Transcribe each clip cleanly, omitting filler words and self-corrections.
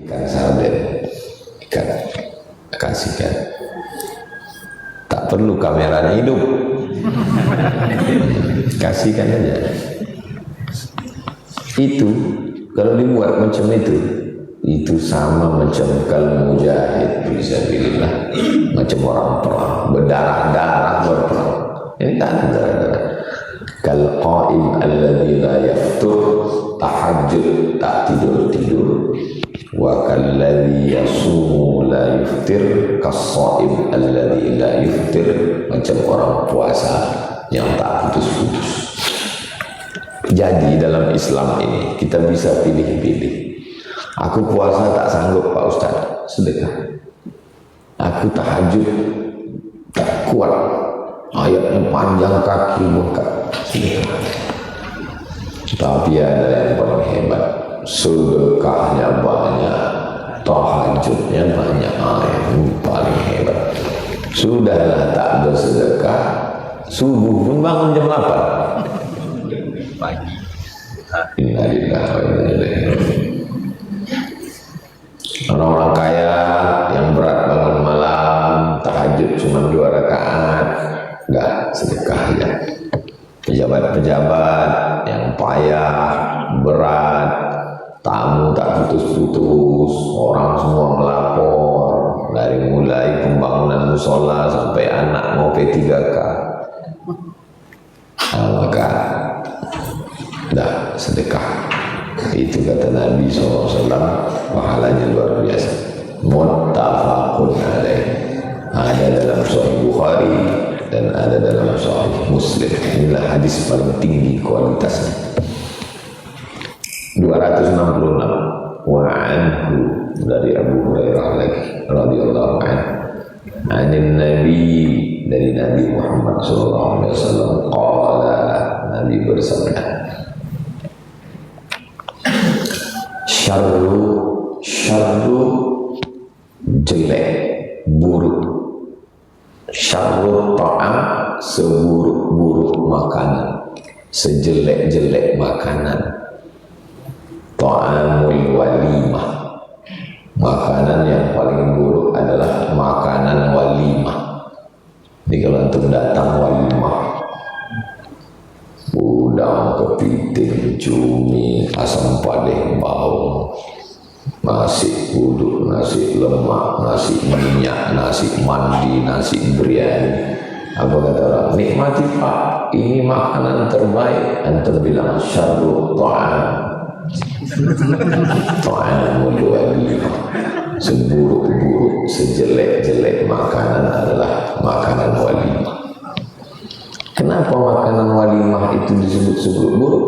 Ikan sarden, ikan kasihkan. Tak perlu kameranya hidup, kasihkan aja. Itu kalau dibuat macam itu sama macam kalau mujahid fisabilillah, macam orang perang berdarah-darah berperang. Ini tak ada darah-darah. Kal qaim alladzi la yaftur, tahajud tak tidur-tidur. Wa kalladzi yasumu la yuftir, kas-shaim alladzi la yuftir, macam orang puasa yang tak putus-putus. Jadi dalam Islam ini kita bisa pilih-pilih. Aku puasa tak sanggup Pak Ustaz, sedekah. Aku tahajud tak kuat, ayatnya panjang kaki bengkak, sedekah. Tapi ada yang paling hebat, sedekahnya banyak, tahajudnya banyak, yang paling hebat. Sudahlah tak bersedekah, subuh pun bangun jam 8 pagi. Innalillahi wa inna ilaihi raji'un. Orang-orang kaya yang berat bangun malam, tahajud cuma 2 rakaat, enggak sedekah ya. Pejabat-pejabat yang payah, berat, tamu tak putus-putus, orang semua melapor, dari mulai pembangunan musola sampai anak mau P3K. Maka dah sedekah. Itu kata Nabi SAW, pahalanya luar biasa. Muttafaqun alaih. Ada dalam Sahih Bukhari dan ada dalam Sahih Muslim. Inilah hadis paling tinggi kualitasnya. 266. Wa anhu, dari Abu Hurairah lagi radhiyallahu anhu. Anin Nabi, dari Nabi Muhammad SAW, qala, Nabi bersabda, syarru jelek, buruk. Syarru ta'am, seburuk-buruk makanan, sejelek-jelek makanan. Ta'amul walimah, makanan yang paling buruk adalah makanan walimah. Jadi kalau antum datang walimah, udang, kepiting, cumi, asam padeh, bau, nasi uduk, nasi lemak, nasi minyak, nasi mandi, nasi biryani. Apa kata orang? Nikmati Pak, ini makanan terbaik. Antum bilang syarru ta'am, ta'amul walimah, seburuk-buruk, sejelek-jelek makanan adalah makanan walimah. Kenapa makanan walimah itu disebut seburuk-buruk?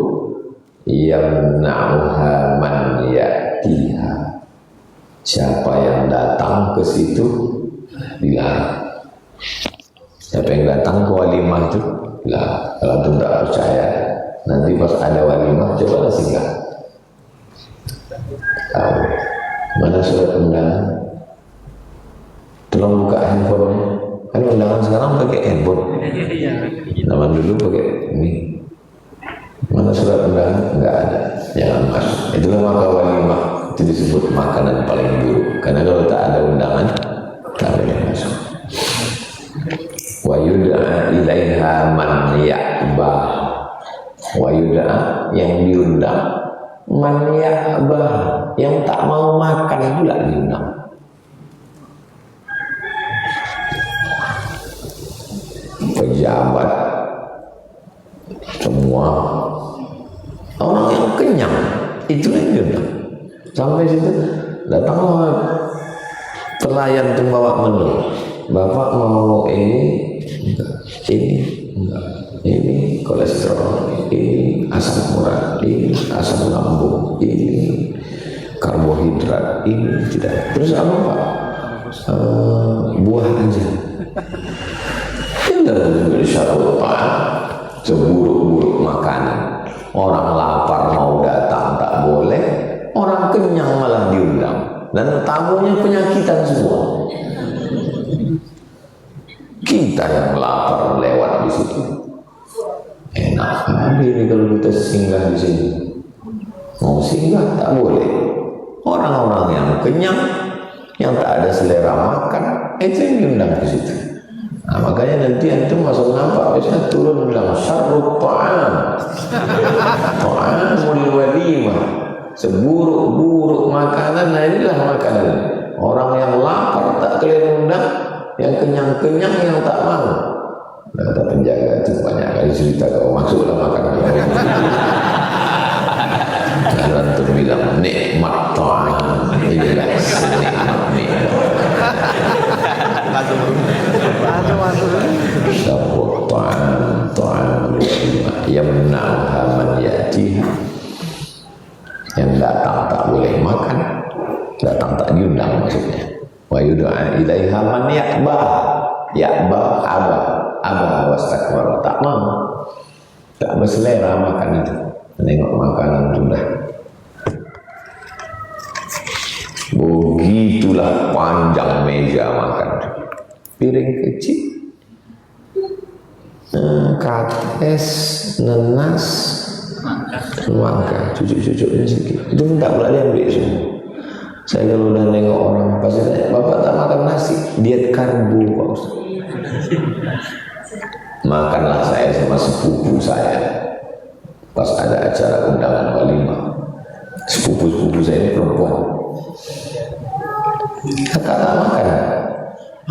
Yamna'uha man ya'tiha, siapa yang datang ke situ dilarang. Siapa yang datang ke walimah itu dilarang. Kalau anda tidak percaya, nanti pas ada walimah cobalah singgah. Tahu mana surat undangan? Tolong buka handphonenya. Kan undangan sekarang pakai handphone. Zaman dulu pakai ini. Mana surat undangan? Enggak ada. Jangan masuk. Itulah maka walimah itu disebut makanan paling buruk. Karena kalau tak ada undangan, tak boleh masuk. Wa yud'a ilaiha man ya'bah. Wa yud'a, yang diundang, man ya'bah, yang tak mau makan pula diundang. Pejabat, semua orang yang kenyang, itu yang diundang. Sampai situ datanglah pelayan itu bawa menu. Bapak mau ini enggak, ini kolesterol, ini asam urat, ini asam lambung, ini karbohidrat, ini tidak. Terus apa Pak? Buah aja. Seburuk-buruk makanan. Orang lapar mau datang tak boleh, orang kenyang malah diundang, dan tamunya penyakitan semua. Kita yang lapar lewat di situ, enak kali ini kalau kita singgah di sini. Mau singgah tak boleh, Orang-orang yang kenyang, yang tak ada selera makan, itu yang diundang ke situ. Nah, makanya nanti antum masuk nampak biasanya turun bilang syarrut ta'am, ta'amul walimah, seburuk-buruk makanan. Nah inilah makanan orang yang lapar tak kalian undang, yang kenyang-kenyang yang tak mau. Nah, kata penjaga itu banyak kali cerita, kau masuklah makanan. Kalau antum bilang nikmat ta'am, inilah senikmat nikmat. Syarrut ta'am, ta'amul walimah yamna'uha man ya'tiha. Yang datang tak boleh makan, datang tak diundang maksudnya. Wa yud'a ilaiha man ya'ba, ya'ba aba wastakbara, tak mau, tak berselera makan itu. Menengok makanan sudah begitulah panjang meja makan, piring kecil, kates, nenas, semangka, cucuk-cucuknya sedikit. Itu minta pula dia ambil semua. Saya kalau udah nengok orang pasti tanya, bapak tak makan nasi, diet karbo Pak Ustaz. Makanlah saya sama sepupu saya pas ada acara undangan walimah. Sepupu-sepupu saya ini perempuan. Kakak tak makan,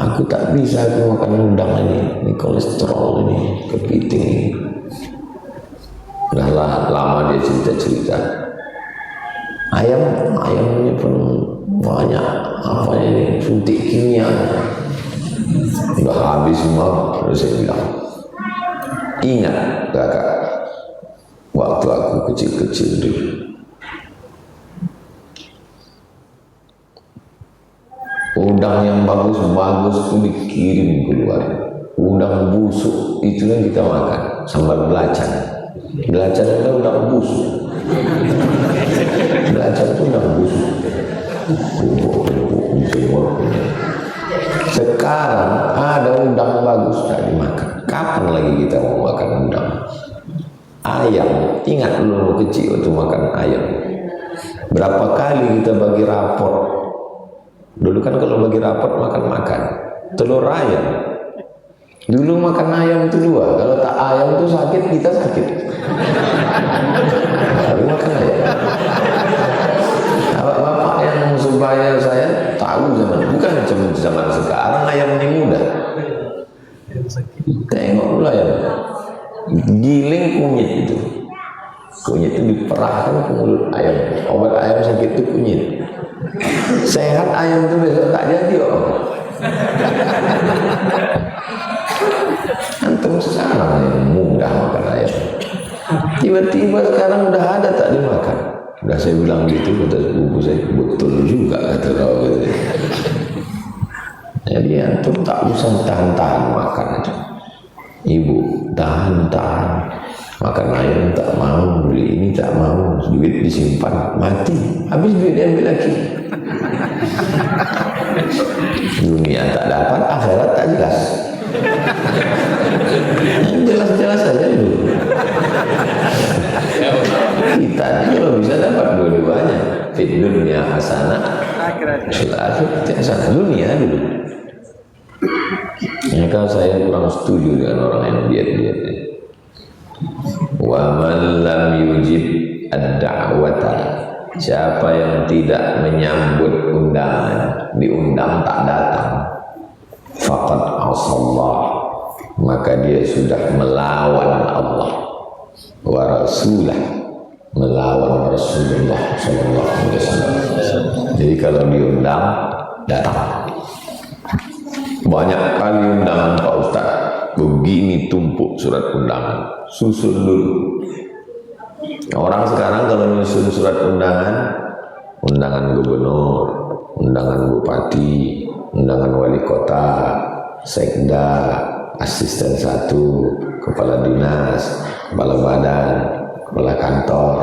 aku tak bisa, aku makan undangan ini kolesterol ini, kepiting ini. Udah lama dia cerita-cerita. Ayamnya pun banyak, apa ini, suntik kimia. Udah habis semua. Terus saya bilang, ingat kakak, waktu aku kecil-kecil dulu, udang yang bagus-bagus itu dikirim keluar. Udang busuk itu yang kita makan, sambal belacan. Belacan itu udang busuk. Belacan itu udang busuk. Sekarang ada udang bagus tak dimakan. Kapan lagi kita mau makan udang? Ayam, ingat dulu kecil waktu makan ayam. Berapa kali kita bagi rapor? Dulu kan kalau bagi rapor makan-makan. Telur ayam. Dulu makan ayam itu 2. Kalau tak ayam itu sakit, kita sakit. Tapi makan ayam. Bapak yang supaya saya tahu bukan cuma zaman sekarang ayam ini mudah. Tengok dulu ayam, giling kunyit itu. Kunyit itu diperahkan ke mulut ayam. Obat ayam sakit itu kunyit. Sehat ayam itu besok tak jadi kok. Antum sekarang yang mudah makan ayam. Tiba-tiba sekarang udah ada tak dimakan. Udah saya bilang gitu, kata sepupu saya, betul juga kata kau gitu. Jadi antum tak usah tahan-tahan makan itu. Ibu tahan-tahan makan ayam tak mau, beli ini tak mau, duit disimpan, mati, habis duit diambil lagi. Dunia tak dapat, akhirat tak jelas. Jelas-jelas saja dulu. Kita kalau bisa dapat dua-duanya, fit dunia hasanah, fil akhirat hasanah. Dunia dulu. Maka saya kurang setuju dengan orang yang diet-diet. Wa man lam yujib ad-da'wata, siapa yang tidak menyambut undangan, diundang tak datang, faqad asallah, maka dia sudah melawan Allah wa rasulah, melawan Rasulullah sallallahu alaihi wasallam. Jadi kalau diundang datang. Banyak kali undangan Pak Ustaz, begini tumpuk surat undangan, susun dulu. Orang sekarang kalau menyusun surat undangan, undangan gubernur, undangan bupati, undangan wali kota, sekda, asisten 1, kepala dinas, kepala badan, kepala kantor.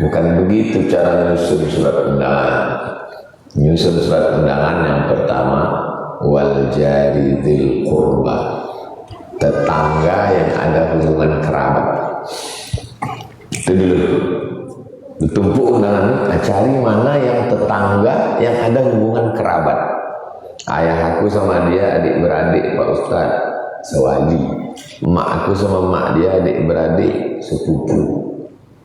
Bukan begitu cara menyusun surat undangan. Menyusun surat undangan yang pertama, wal jari dzil qurba, tetangga yang ada hubungan kerabat. Itu dulu. bertumpuk undangan, cari mana yang tetangga yang ada hubungan kerabat. Ayah aku sama dia adik-beradik Pak Ustadz sewali, emak aku sama emak dia adik-beradik sepupu,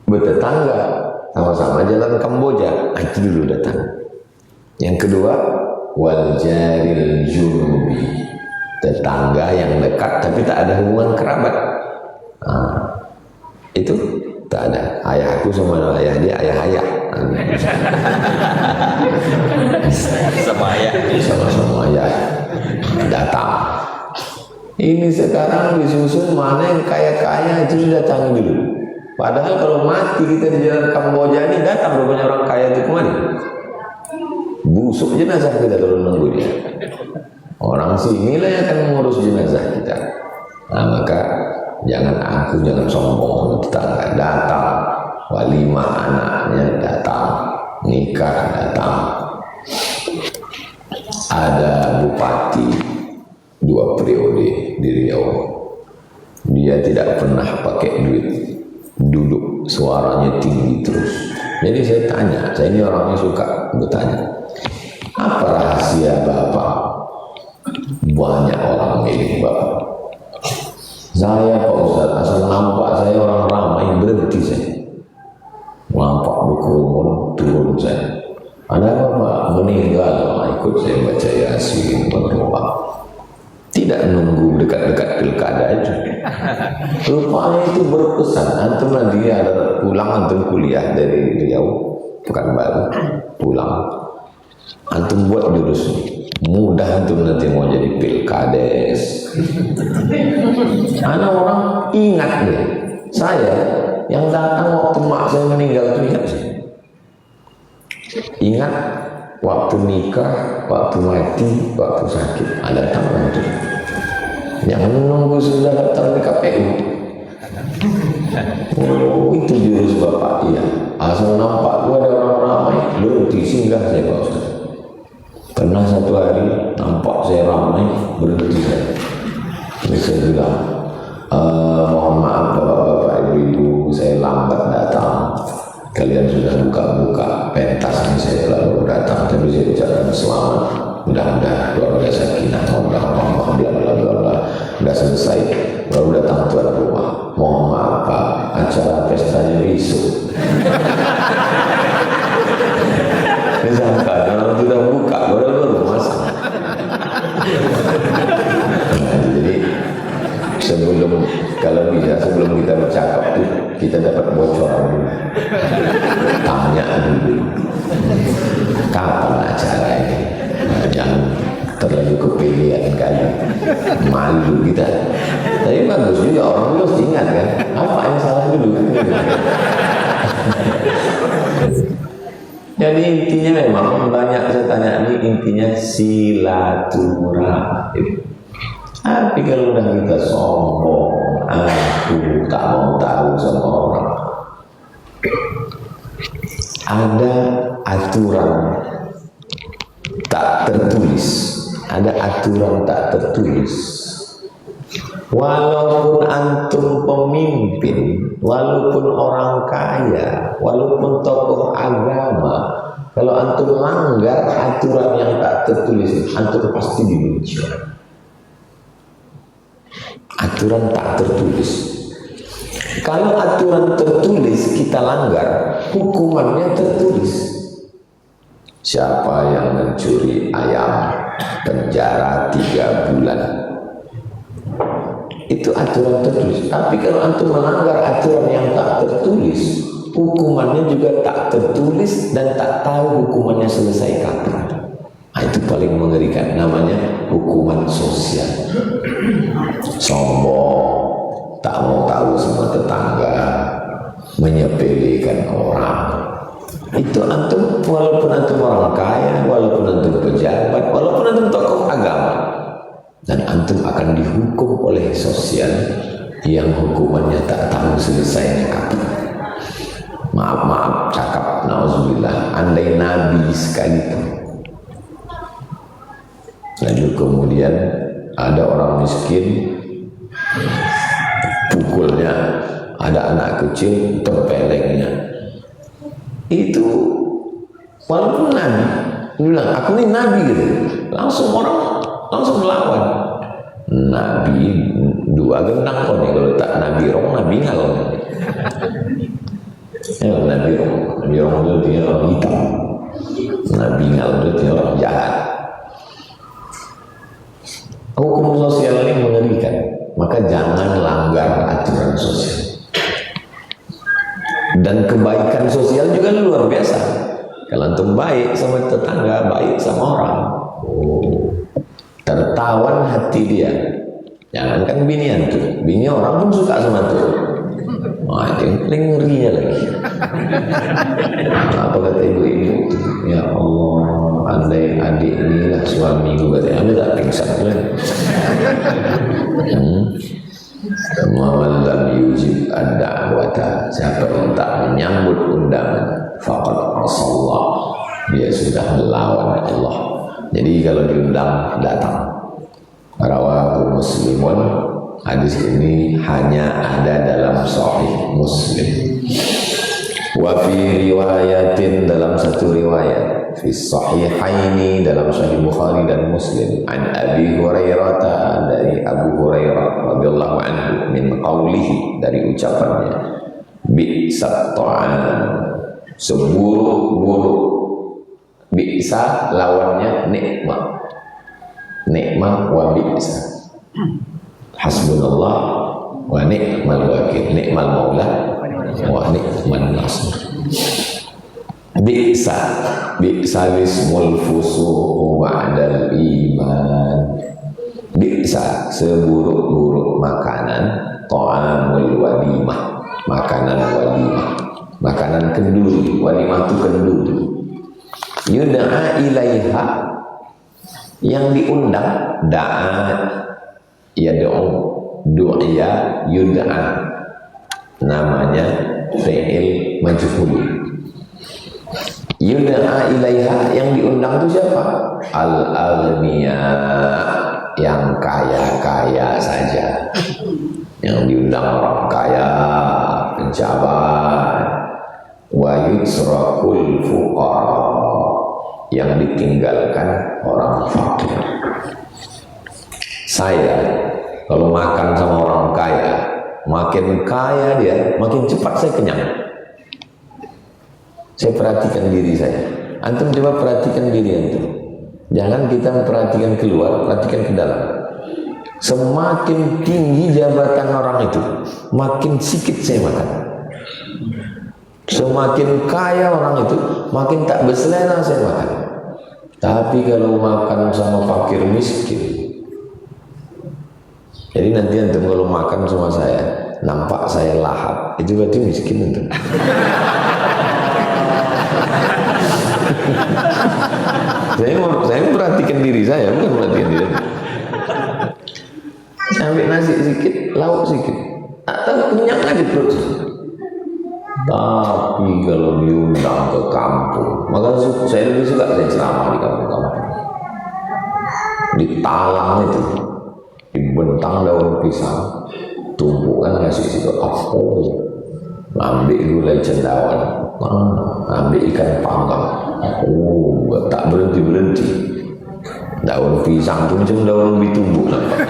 bertetangga, sama-sama jalan Kamboja. Itu dulu datang. Yang kedua, wal jaril junubi, tetangga yang dekat tapi tak ada hubungan kerabat. Itu tak ada. Ayah aku sama ayah dia ayah-ayah. Sama ayah. Sama-sama ayah datang. Ini sekarang disusun mana yang kaya-kaya itu datang dulu. Padahal kalau mati kita di jalan Kamboja ini datang rupanya orang kaya itu kemana? Busuk jenazah kita kalau nunggu dia. Orang sinilah yang akan mengurus jenazah kita. Nah, maka jangan sombong sama tetangga. Datang walimah anaknya datang, nikah datang. Ada bupati 2 periode di Riau. Dia tidak pernah pakai duit, duduk suaranya tinggi terus. Jadi saya tanya, saya ini orangnya suka bertanya, apa rahasia Bapak banyak orang milik Bapak? Saya Pak Ustadz, asal nampak saya orang ramai berhenti saya. Nampak berkerumun turun saya. Ada apa Pak? Meninggal, ikut saya baca Yasin berdoa. Tidak nunggu dekat-dekat pilkada itu. Rupanya itu berpesan. Antum nanti ada pulang, antum kuliah dari Riau, Pekanbaru, pulang. Antum buat jurus mudah, antum nanti mau jadi pilkades. Anak orang ingat nih, saya yang datang waktu mak saya meninggal itu ingat saya. Ingat waktu nikah, waktu mati, waktu sakit, ada tamu itu. Yang menunggu sudah datang di KPU. Oh, itu jurus Bapak, iya. Asal nampak gua ada orang ramai, berhenti singgah saya Pak Ustaz. Pernah satu hari nampak saya ramai, berhenti saya. Terus saya bilang, mohon maaf Bapak-bapak, Ibu-ibu, saya lambat datang. Kalian sudah buka-buka pentas ini, saya baru datang, tapi saya ucapkan selamat. Mudah-mudahan keluarga sakinah, bla bla bla, udah selesai, baru datang tuan rumah. Mohon maaf Pak, acara pestanya besok. Disangka orang sudah buka, baru masak. Nah, jadi sebelum kita bercakap tuh kita dapat bocoran dulu. Tanya dulu, kapan acara ini? Nah, jangan terlalu kepilihan kali, malu kita. Tapi bagus juga, orang harus ingat kan, apa yang salah dulu. Jadi intinya memang banyak saya tanya ini, intinya silaturahim. Tapi kalau udah kita sombong, aku tak mau tahu sama orang. Ada aturan tak tertulis, ada aturan tak tertulis. Walaupun antum pemimpin, walaupun orang kaya, walaupun tokoh agama, kalau antum langgar aturan yang tak tertulis, antum pasti dibenci. Aturan tak tertulis. Kalau aturan tertulis kita langgar, hukumannya tertulis. Siapa yang mencuri ayam, penjara 3 bulan. Itu aturan tertulis. Tapi kalau antum melanggar aturan yang tak tertulis, hukumannya juga tak tertulis dan tak tahu hukumannya selesai kapan. Itu paling mengerikan, namanya hukuman sosial. Sombong, tak mau tahu sama tetangga, menyepelekan orang. Itu antum, walaupun antum orang kaya, walaupun antum pejabat, walaupun antum tokoh agama, dan antum akan dihukum oleh sosial yang hukumannya tak tahu selesainya kapan. Maaf cakap, nauzubillah, andai Nabi sekalipun. Lalu kemudian ada orang miskin, pukulnya, ada anak kecil, tempelengnya. itu walaupun nabi, dia bilang aku ini nabi gitu, langsung orang langsung melawan. Nabi dua gendang kok nih, kalau tak nabi ngal. Ya, nabi rong itu dia orang hitam, nabi ngal itu dia orang jahat. Hukum sosial ini mengerikan, maka jangan langgar aturan sosial. Dan kebaikan sosial juga luar biasa. Kalau antum baik sama tetangga, baik sama orang, tertawan hati dia. Jangankan bini antum, bini orang pun suka sama antum. Wah, itu yang paling ngerinya lagi. Apa kata ibu-ibu? Ya Allah, andai adik inilah suamiku, berarti anda tak pingsan kan? Man lam yujib ad-da'wata, siapa yang tak menyambut undangan, faqad asallah, dia sudah melawan Allah. Jadi kalau diundang datang. Rawahu Muslimun, hadis ini hanya ada dalam Sahih Muslim. Wa fi riwayatin, dalam satu riwayat, fi sahihaini, dalam Sahih Bukhari dan Muslim, an Abi Hurairah, dari Abu Hurairah radhiyallahu anhu, min qawlihi, dari ucapannya, bi'sat ta'am, seburuk-buruk. Bi'sa lawannya nikmat, nikmat wa bi'sa. Hasbunallah wa ni'mal wakil, ni'mal maula wa ni'man nasir. Bi'sa, bi'sa ismul fusuq ba'dal iman. Bi'sa, seburuk-buruk makanan, ta'amul walimah, makanan walimah, makanan kenduri. Walimah itu kenduri. Yud'a ilaiha, yang diundang, da'at, yad'u, du'ya, yud'a, namanya fi'il majhul. Yud'a ilaiha, yang diundang itu siapa? Al-aghniya, yang kaya-kaya saja. Yang diundang orang kaya, pejabat. Wa yusrakul fuqara, yang ditinggalkan orang fakir. Saya kalau makan sama orang kaya, makin kaya dia, makin cepat saya kenyang. Saya perhatikan diri saya. Antum coba perhatikan diri antum. Jangan kita memperhatikan keluar, perhatikan ke dalam. Semakin tinggi jabatan orang itu, makin sedikit saya makan. Semakin kaya orang itu, makin tak berselera saya makan. Tapi kalau makan sama fakir miskin, jadi nanti antum kalau makan sama saya, nampak saya lahap, itu berarti miskin antum. Saya perhatikan diri saya, bukan perhatikan diri. Saya ambil nasi sedikit, lauk sedikit, atau kenyang aja perut. Tapi kalau diundang ke kampung, maka saya lebih suka saya ceramah di kampung-kampung. Di talang itu, dibentang daun pisang, tumpukan ngasih situ apa? Ambil gulai cendawan, ambil ikan panggang, tak berhenti. Daun pisang itu macam daun ubi tumbuk nampak.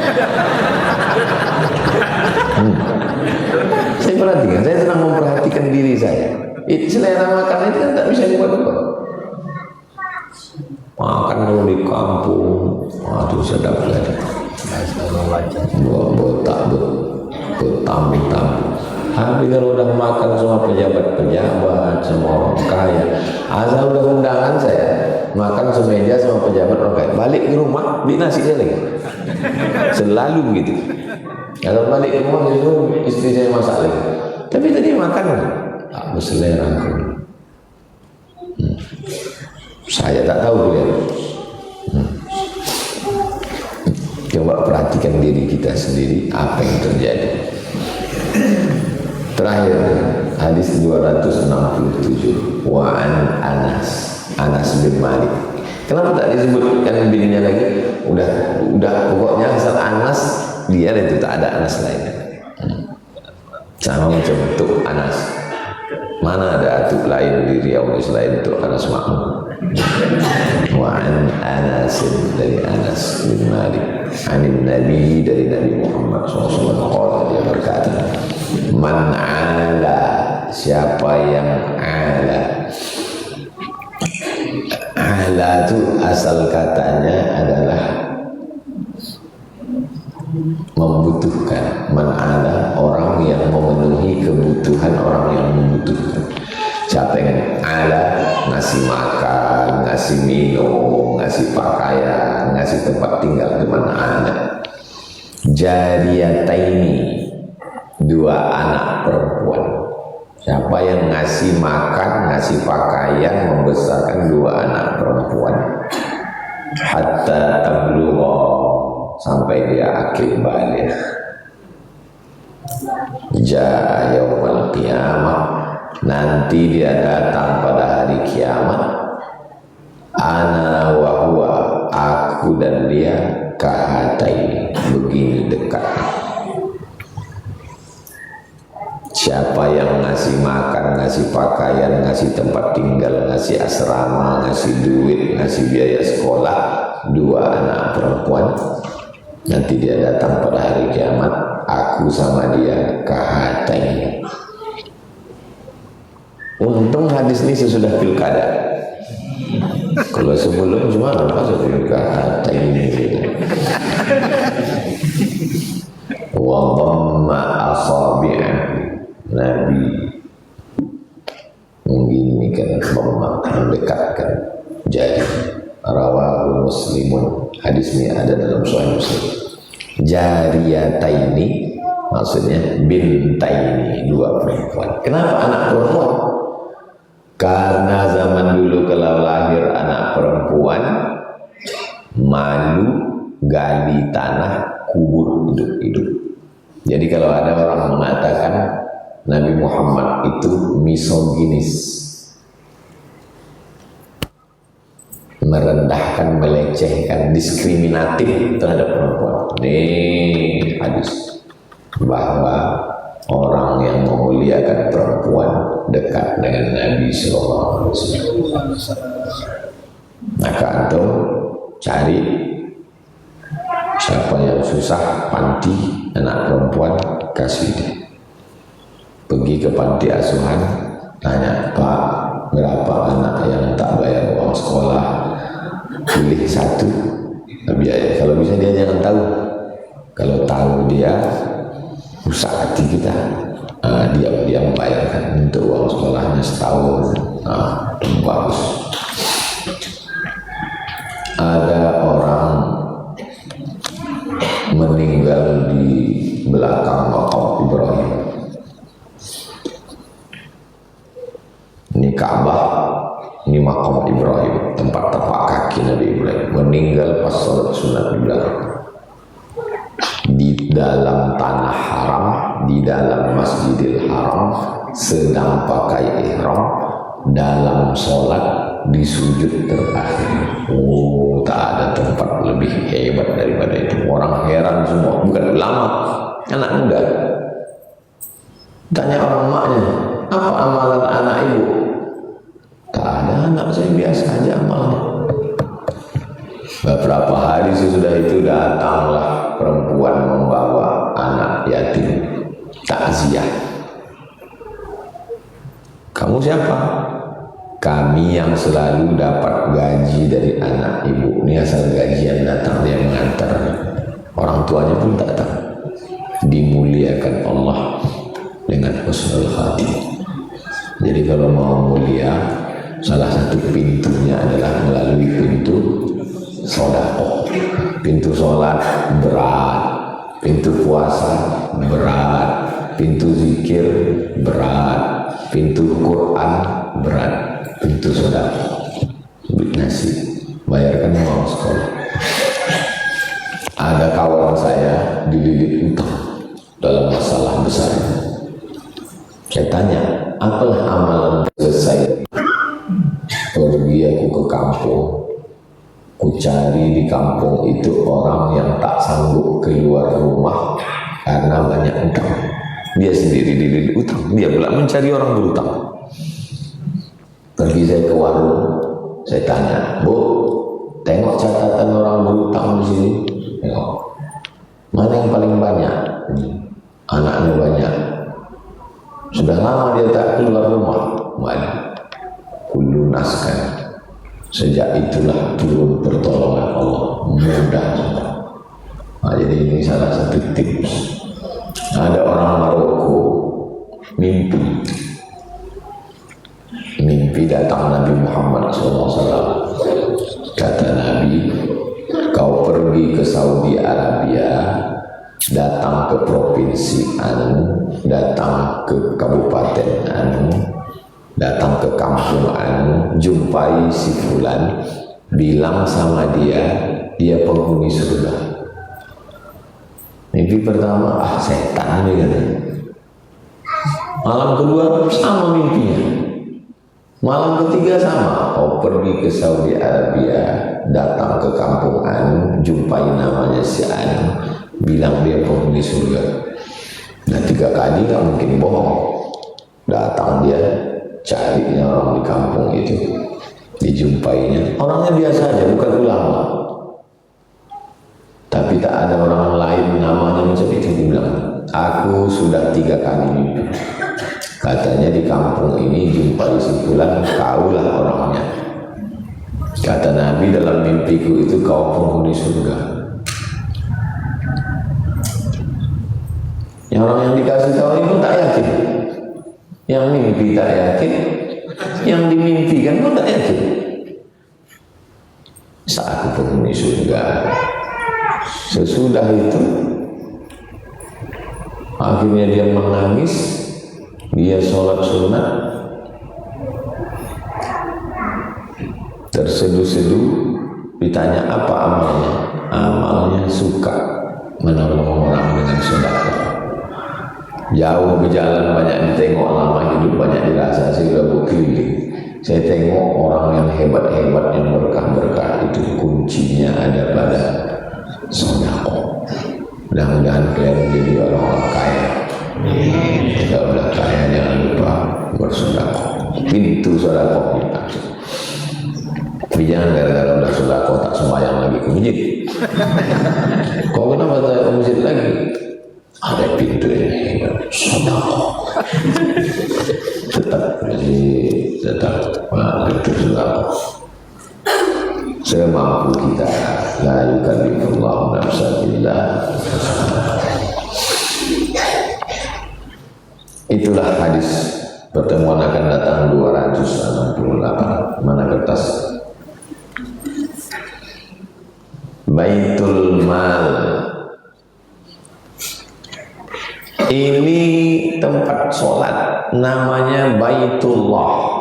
Saya perhatikan, saya senang memperhatikan diri saya. Selera makan itu kan tak bisa dibuat-buat. Makan kalau di kampung, aduh sedap lagi. Botak, bertamu-tamu. Tapi kalau udah makan sama pejabat-pejabat, sama orang kaya, asal udah undangan saya makan semeja sama pejabat orang kaya, balik ke rumah beli nasi saya lagi. Selalu begitu. Kalau balik ke rumah istri saya masak lagi. Tapi tadi makan tak berselera. Saya tak tahu dia. Coba perhatikan diri kita sendiri, apa yang terjadi. Terakhir, hadis 267, wa an Anas bin Malik. Kenapa tak disebutkan bininya lagi? Udah pokoknya asal Anas dia, itu tak ada Anas lain. Sama macam bentuk Anas. Mana ada atub lain di Riyadhus selain itu Anas Ma'mun. Wa an Anas dari Anas bin Malik, anin Nabi dari Nabi Muhammad SAW dia berkata, man ala, siapa yang ala. Ala itu asal katanya adalah membutuhkan. Man ala, orang yang memenuhi kebutuhan orang yang membutuhkan. Siapa yang ala, ngasih makan, ngasih minum, ngasih pakaian, ngasih tempat tinggal, ke mana ala. Jariyataini, dua anak perempuan. Siapa yang ngasih makan, ngasih pakaian, membesarkan dua anak perempuan. Hatta tablugha, sampai dia akil balik. Jaa yaumal qiyamah, nanti dia datang pada hari kiamat. Ana wa huwa, aku dan dia, kahatai, begini dekat. Siapa yang ngasih makan, ngasih pakaian, ngasih tempat tinggal, ngasih asrama, ngasih duit, ngasih biaya sekolah, dua anak perempuan, nanti dia datang pada hari kiamat, aku sama dia kahatai. Untung hadis ini sesudah pilkada. Kalau sebelum cuma apa sesudah kahatai ini. Wa dhamma asabi'ah, Nabi mengginikan, mendekatkan jari. Rawahu Muslimun, hadis ini ada dalam Sahih Muslim. Jariyataini maksudnya bintaini, dua perempuan. Kenapa anak perempuan? Karena zaman dulu kalau lahir anak perempuan, malu gali tanah, kubur hidup-hidup. Jadi kalau ada orang mengatakan Nabi Muhammad itu misoginis, merendahkan, melecehkan, diskriminatif terhadap perempuan. Nih hadis bahwa orang yang memuliakan perempuan dekat dengan Nabi SAW. Maka antum cari siapa yang susah panti anak perempuan, kasih dia. Pergi ke panti asuhan, tanya, Pak, berapa anak yang tak bayar uang sekolah? Pilih satu, biaya. Kalau bisa dia jangan tahu. Kalau tahu dia rusak hati kita. Dia membayarkan untuk uang sekolahnya setahun. Bagus. Ada orang meninggal di belakang makam Ibrahim. Ini Ka'bah, ini makam Ibrahim, tempat tapak kaki Nabi Ibrahim. Meninggal pas sholat sunat di belakang. Di dalam tanah haram, di dalam Masjidil Haram, sedang pakai ihram, dalam sholat di sujud terakhir. Oh, tak ada tempat lebih hebat daripada itu. Orang heran semua, bukan ulama, anak muda. Tanya orang maknya, apa amalan anak ibu? Tak ada, anak saya biasa aja amalnya. Beberapa hari sesudah itu datanglah perempuan membawa anak yatim takziah. Kamu siapa? Kami yang selalu dapat gaji dari anak ibu. Ini asal gajian datang, dia mengantar. Orang tuanya pun tak tahu. Dimuliakan Allah dengan husnul khatimah. Jadi kalau mau mulia, salah satu pintunya adalah melalui pintu sedekah. Pintu sholat berat, pintu puasa berat, pintu zikir berat, pintu Quran berat, pintu sedekah. Beli nasi, bayarkan uang sekolah. Ada kawan saya dililit utang dalam masalah besar. Saya tanya, apalah amalan selesai? Pergi aku ke kampung, ku cari di kampung itu orang yang tak sanggup keluar rumah karena banyak utang. Dia sendiri dililit utang, dia pula mencari orang berutang. Pergi saya ke warung, saya tanya, Bu, tengok catatan orang berutang di sini. Tengok. Mana yang paling banyak? Anaknya banyak. Sudah lama dia tak keluar rumah. Mana? Kulunaskan. Sejak itulah turun pertolongan Allah. Mudah. Nah, jadi ini salah satu tips. Ada orang Maroko mimpi datang Nabi Muhammad SAW. Kata Nabi, kau pergi ke Saudi Arabia, datang ke provinsi anu, datang ke kabupaten anu, datang ke kampung anu, jumpai si fulan, bilang sama dia penghuni surga. Mimpi pertama, setan nih kan. Malam kedua sama mimpinya. Malam ketiga sama. Kau pergi ke Saudi Arabia, datang ke kampung anu, jumpai namanya si anu, bilang dia penghuni surga. Nah 3 kali gak mungkin bohong. Datang dia, carinya orang di kampung itu, dijumpainya. Orangnya biasa aja, bukan ulama. Tapi tak ada orang lain namanya macam itu. Dia bilang, aku sudah 3 kali mimpi. Katanya di kampung ini jumpai si fulan, kaulah orangnya. Kata Nabi, dalam mimpiku itu kau penghuni surga. Yang orang yang dikasih tahu itu tak yakin. Yang mimpi tak yakin, yang dimimpikan pun tak yakin. Saat aku penghuni surga. Sesudah itu akhirnya dia menangis, dia sholat sunat, terseduh-seduh, ditanya apa amalnya. Amalnya suka menolong orang dengan sedekah. Jauh berjalan, banyak ditengok, lama hidup banyak dirasa. Saya sudah berkeliling, saya tengok orang yang hebat-hebat, yang berkah-berkah itu kuncinya ada pada sedekah. Mudah-mudahan kalian menjadi orang-orang kaya. Kalau sudah kaya jangan lupa bersedekah. Pintu sedekah kita. Tapi jangan gara-gara udah sedekah tak sembahyang lagi ke masjid. Kau kenapa tak ke masjid lagi? Ada pintu ini sedekah. Tetap masjid, tetap pintu sedekah. Semampu kita, la yukallifullahu nafsan illa wus'aha. Itulah hadis. Pertemuan akan datang 268. Mana kertas? Baitul Mal. Ini tempat sholat, namanya Baitullah,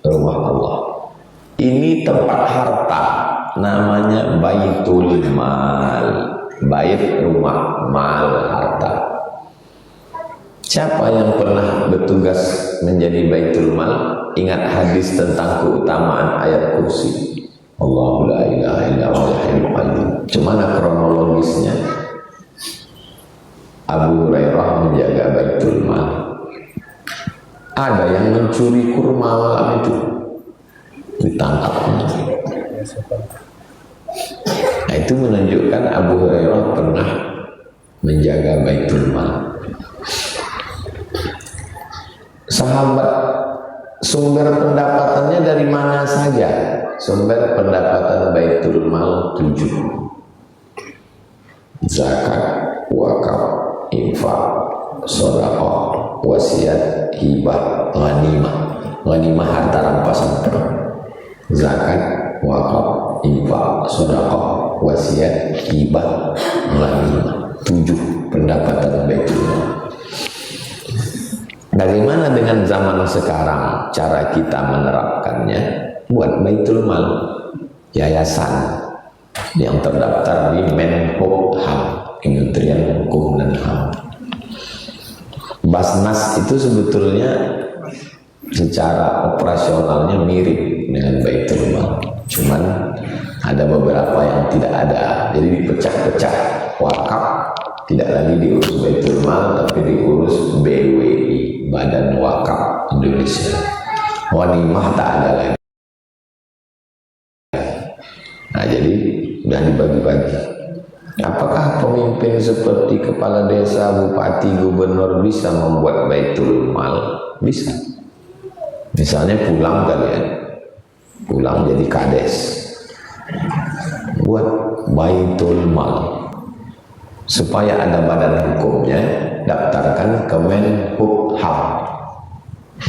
rumah Allah. Ini tempat harta, namanya Baitul Mal. Bait rumah, mal harta. Siapa yang pernah bertugas menjadi Baitul Mal, ingat hadis tentang keutamaan ayat kursi. Allahu la ilaha illa huwal hayyul qayyum. Cumana kronologisnya? Abu Hurairah menjaga Baitul Mal. Ada yang mencuri kurma malam itu, ditangkap. Nah, itu menunjukkan Abu Hurairah pernah menjaga Baitul Mal. Sahabat sumber pendapatannya dari mana saja? Sumber pendapatan Baitul Mal 7. Zakat, wakaf, infak, sedekah, wasiat, hibah, ghanimah. Ghanimah harta rampasan perang. Zakat, wakaf, infak, sedekah, wasiat, hibah, ghanimah. 7 pendapatan Baitul Mal. Bagaimana dengan zaman sekarang cara kita menerapkannya? Buat Baitul Mal, yayasan yang terdaftar di Menkumham, Kementerian Hukum dan HAM. Basnas itu sebetulnya secara operasionalnya mirip dengan Baitul Mal, cuman ada beberapa yang tidak ada, jadi dipecah-pecah. Wakaf Tidak lagi diurus Baitul Mal, tapi diurus BWI, Badan Wakaf Indonesia. Ghanimah tak ada lagi. Nah, jadi sudah dibagi-bagi. Apakah pemimpin seperti kepala desa, bupati, gubernur bisa membuat Baitul Mal? Bisa. Misalnya pulang kalian, pulang jadi kades, buat Baitul Mal. Supaya ada badan hukumnya, daftarkan ke Menhub-Ham.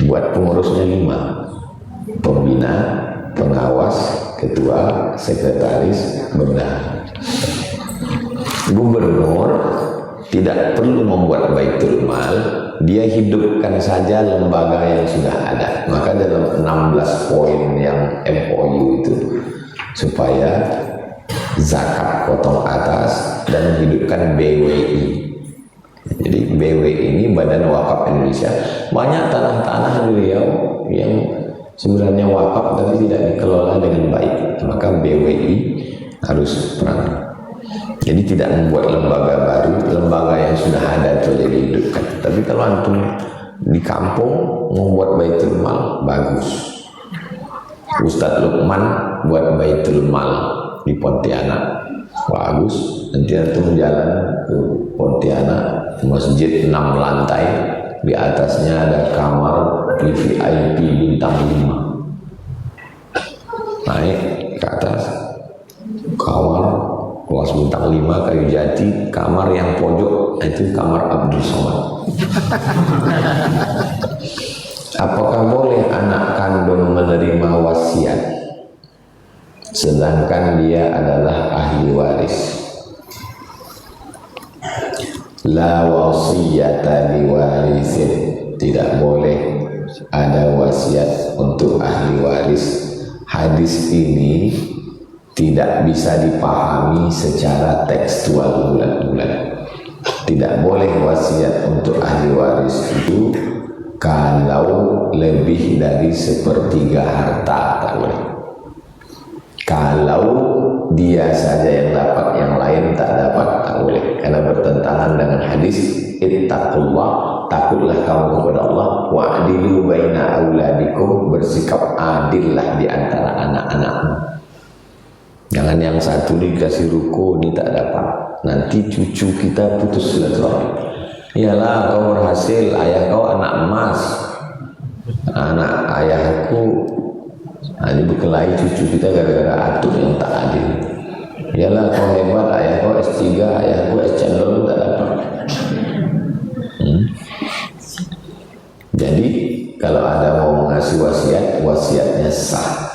Buat pengurusnya 5. Pembina, pengawas, ketua, sekretaris, bendahara. Gubernur tidak perlu membuat Baitul Mal, dia hidupkan saja lembaga yang sudah ada. Maka dalam 16 poin yang MOU itu, supaya zakat potong atas dan menghidupkan BWI. Jadi BWI ini Badan Wakaf Indonesia. Banyak tanah-tanah beliau yang sebenarnya wakaf tapi tidak dikelola dengan baik, maka BWI harus peran. Jadi tidak membuat lembaga baru, lembaga yang sudah ada itu jadi hidupkan. Tapi kalau antum di kampung membuat Baitul Mal, bagus. Ustadz Lukman buat Baitul Mal di Pontianak, bagus. Nanti antum jalan ke Pontianak, masjid 6 lantai, di atasnya ada kamar VIP bintang 5. Naik ke atas, kamar kelas bintang 5 kayu jati, kamar yang pojok itu kamar Abdul Somad. Apakah boleh anak kandung menerima wasiat sedangkan dia adalah ahli waris? La wasiyata liwarisin, tidak boleh ada wasiat untuk ahli waris. Hadis ini tidak bisa dipahami secara tekstual bulat-bulat. Tidak boleh wasiat untuk ahli waris itu kalau lebih dari 1/3 harta, tak boleh. Kalau dia saja yang dapat, yang lain tak dapat, tak boleh. Karena bertentangan dengan hadis ittaqullah, takutlah kamu kepada Allah, wa'dilu baina auladikum, bersikap adillah di antara anak-anakmu. Jangan yang satu dikasih ruko, ini tak dapat, nanti cucu kita putus silaturahmi. Iyalah kau berhasil, ayah kau anak emas, anak ayahku ini berkelahi cucu kita gara-gara atur yang tak adil. Iyalah kau hebat, ayah kau S3, ayahku S cendol tak dapat. Jadi kalau ada mau mengasih wasiat, wasiatnya sah.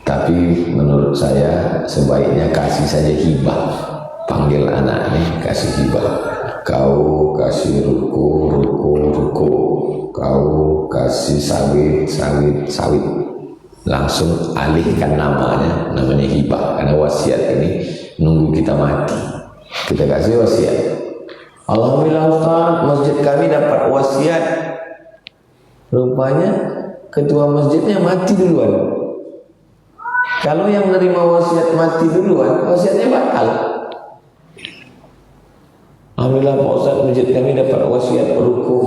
Tapi menurut saya sebaiknya kasih saja hibah. Panggil anak ini kasih hibah. Kau kasih ruko, kau kasih sawit. Langsung alihkan namanya hibah. Karena wasiat ini nunggu kita mati. Kita kasih wasiat. Alhamdulillah Ustaz, masjid kami dapat wasiat. Rupanya ketua masjidnya mati duluan. Kalau yang menerima wasiat mati duluan, wasiatnya batal. Alhamdulillah Pak Ustaz, masjid kami dapat wasiat ruko.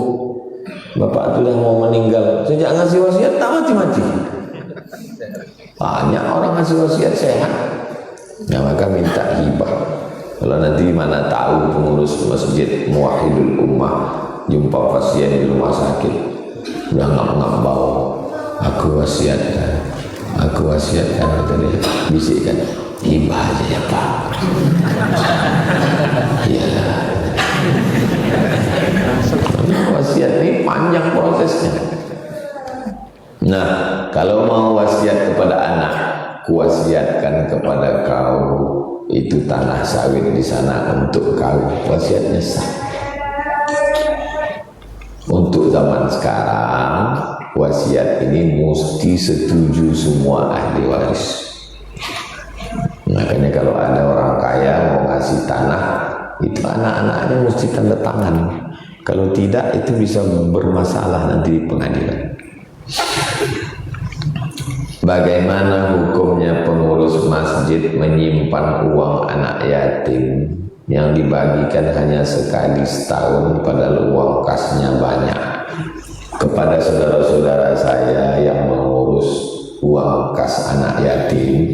Bapak sudah mau meninggal. Sejak ngasih wasiat tak mati-mati. Banyak orang ngasih wasiat sehat. Nah, maka minta hibah. Kalau nanti mana tahu pengurus masjid Muwahhidul Ummah jumpa pasien di rumah sakit, udah ngap-ngap bau. Aku wasiatkan kata dia, bisikkan, hibah aja ya Pak. Iyalah. Wasiat ini panjang prosesnya. Nah, kalau mau wasiat kepada anak, kuwasiatkan kepada kau itu tanah sawit di sana untuk kau, wasiatnya sah. Untuk zaman sekarang, wasiat ini mesti setuju semua ahli waris. Makanya kalau ada orang kaya mau ngasih tanah, itu anak-anaknya mesti tanda tangan. Kalau tidak, itu bisa bermasalah nanti di pengadilan. Bagaimana hukumnya pengurus masjid menyimpan uang anak yatim? yang dibagikan hanya sekali setahun padahal uang kasnya banyak. Kepada saudara-saudara saya yang mengurus uang kas anak yatim,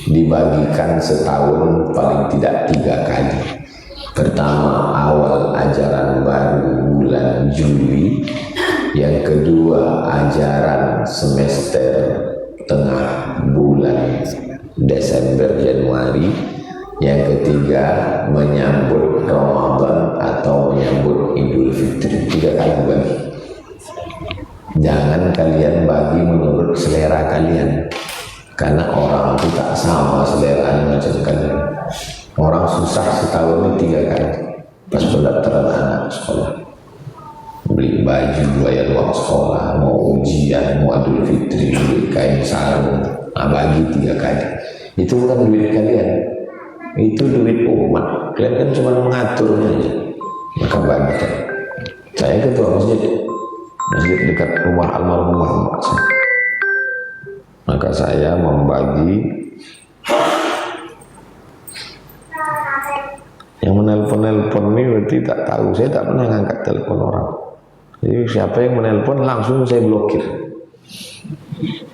dibagikan setahun paling tidak 3 kali. Pertama awal ajaran baru bulan Juli, yang kedua ajaran semester tengah bulan Desember Januari, yang ketiga menyambut Ramadan atau menyambut Idul Fitri. 3 kali bagi. Jangan kalian bagi menurut selera kalian, karena orang itu tak sama selera macam kalian. Orang susah setahun ini 3 kali pas pendaftaran anak sekolah, beli baju, bayar uang sekolah, mau ujian, mau Idul Fitri, beli kain sarung, bagi 3 kali. Itu bukan duit kalian, itu duit umat. Kalian kan cuma mengaturnya aja, maka bagikan. Saya ketua masjid dekat rumah almarhumah emak saya, maka saya membagi. Yang menelpon ini berarti tak tahu, saya tak pernah ngangkat telepon orang. Jadi siapa yang menelpon langsung saya blokir.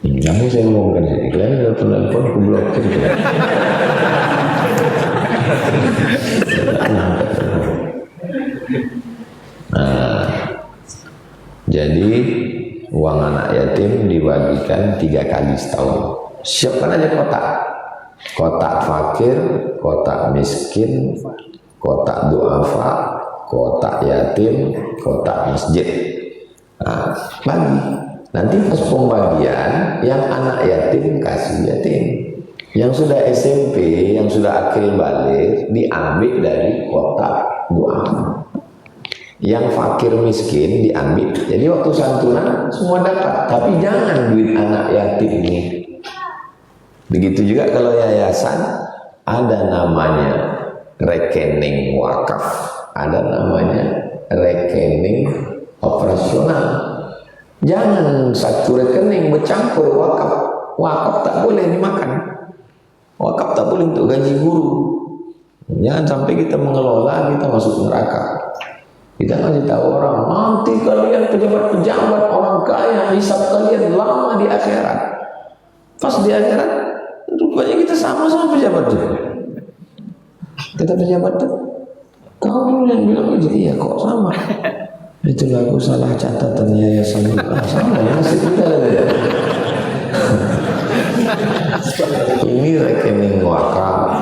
Kamu saya ngomongkan sini, kalian telepon aku blokir. Nah, jadi uang anak yatim dibagikan 3 kali setahun. Siapkan aja kotak. Kotak fakir, kotak miskin, kotak duafa, kotak yatim, kotak masjid. Nah, bagi. Nanti pas pembagian, yang anak yatim kasih yatim. Yang sudah SMP, yang sudah akil balik, diambil dari kotak duafa. Yang fakir miskin diambil. Jadi waktu santunan semua dapat, tapi jangan duit anak yatim ini. Begitu juga kalau yayasan, ada namanya rekening wakaf, ada namanya rekening operasional. Jangan satu rekening bercampur wakaf. Wakaf tak boleh dimakan. Wakaf tak boleh untuk gaji guru. Jangan sampai kita mengelola, kita masuk neraka. Kita kasih tahu orang, nanti kalian pejabat-pejabat orang kaya, hisab kalian lama di akhirat. Pas di akhirat, rupanya kita sama-sama pejabat juga. Kita pejabat tuh, kau dulu yang bilang aja, iya kok sama. Itulah aku salah catatan yayasan itu. Sama ya, nasib kita. Ini rekening wakaf,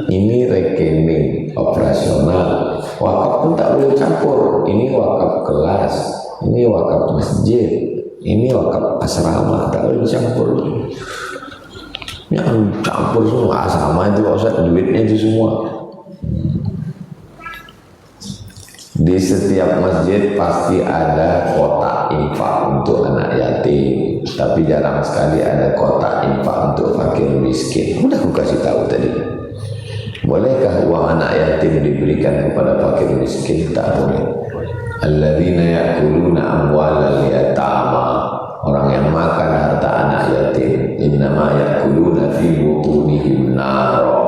ini rekening operasional. Wakaf pun tak boleh campur. Ini wakaf kelas, ini wakaf masjid, ini wakaf asrama, tak boleh campur. Yang campur semua sama itu Ustaz, duitnya itu semua. Di setiap masjid pasti ada kotak infak untuk anak yatim, tapi jarang sekali ada kotak infak untuk fakir miskin. Udah aku kasih tahu tadi. Bolehkah uang anak yatim diberikan kepada fakir miskin? Tak boleh. Alladzina ya'kuluna amwalal yatama, orang yang makan harta anak yatim, innama ya'kuluna fi butunihim naro,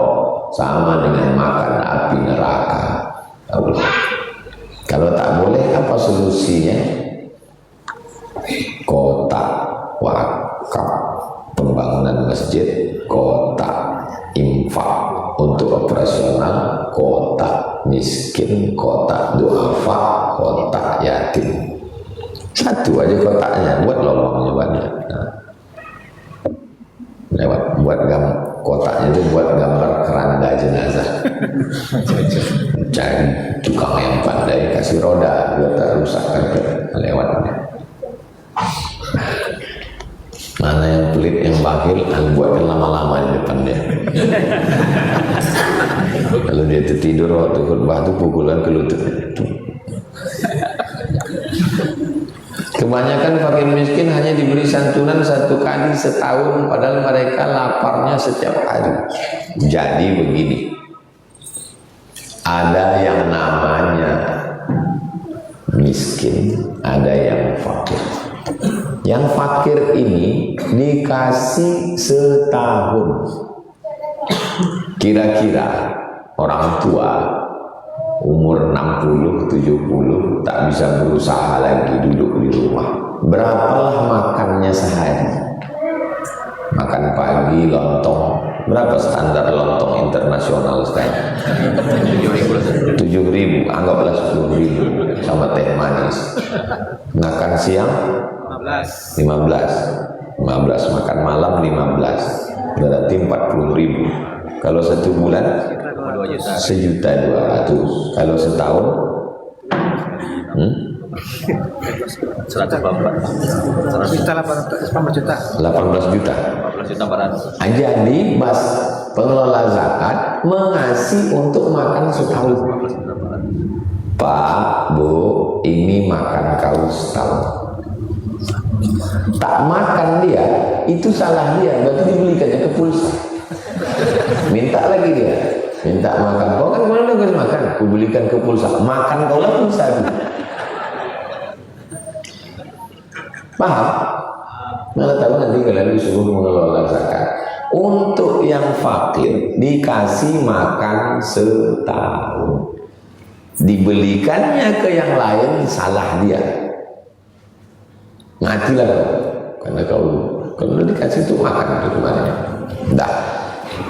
sama dengan makan api neraka. Tak boleh. Kalau tak boleh, apa solusinya? Kotak wakaf pembangunan masjid, kotak infak untuk operasional, kotak miskin, kotak duafa, kotak yatim. Satu aja kotaknya, buat lubangnya banyak. Lewat buat kotaknya itu buat gambar keranda jenazah. Cari tukang yang pandai, kasih roda biar tak rusak karpet lewatnya. Mana yang pelit, yang bakil, buatkan lama-lama di depan dia. Kalau dia tertidur waktu khutbah itu pukulan ke lututnya. Kebanyakan fakir miskin hanya diberi santunan 1 kali setahun, padahal mereka laparnya setiap hari. Jadi begini, ada yang namanya miskin, ada yang fakir. Yang fakir ini dikasih setahun. Kira-kira orang tua umur 60, 70 tak bisa berusaha lagi, duduk di rumah. Berapalah makannya sehari? Makan pagi lontong. Berapa standar lontong internasional sekarang? 7.000, anggaplah 10.000 sama teh manis. Makan siang 15, makan malam 15, berarti 40.000. Kalau 1 bulan 1.200.000. Kalau setahun 18 juta. Jadi mas pengelola zakat mengasih untuk makan setahun. Pak, Bu, ini makan kau setahun. Tak makan dia, itu salah dia, berarti dibelikannya ke pulsa. Minta lagi dia, minta makan. Kau kan kemarin udah makan, aku belikan ke pulsa. Makan kau lah pulsa. Paham? Mana tahu nanti kalian disuruh mengelola zakat. Untuk yang fakir dikasih makan setahun. Dibelikannya ke yang lain, salah dia. Matilah kau. Karena kau kalau dikasih itu makan itu kemarin. Dah.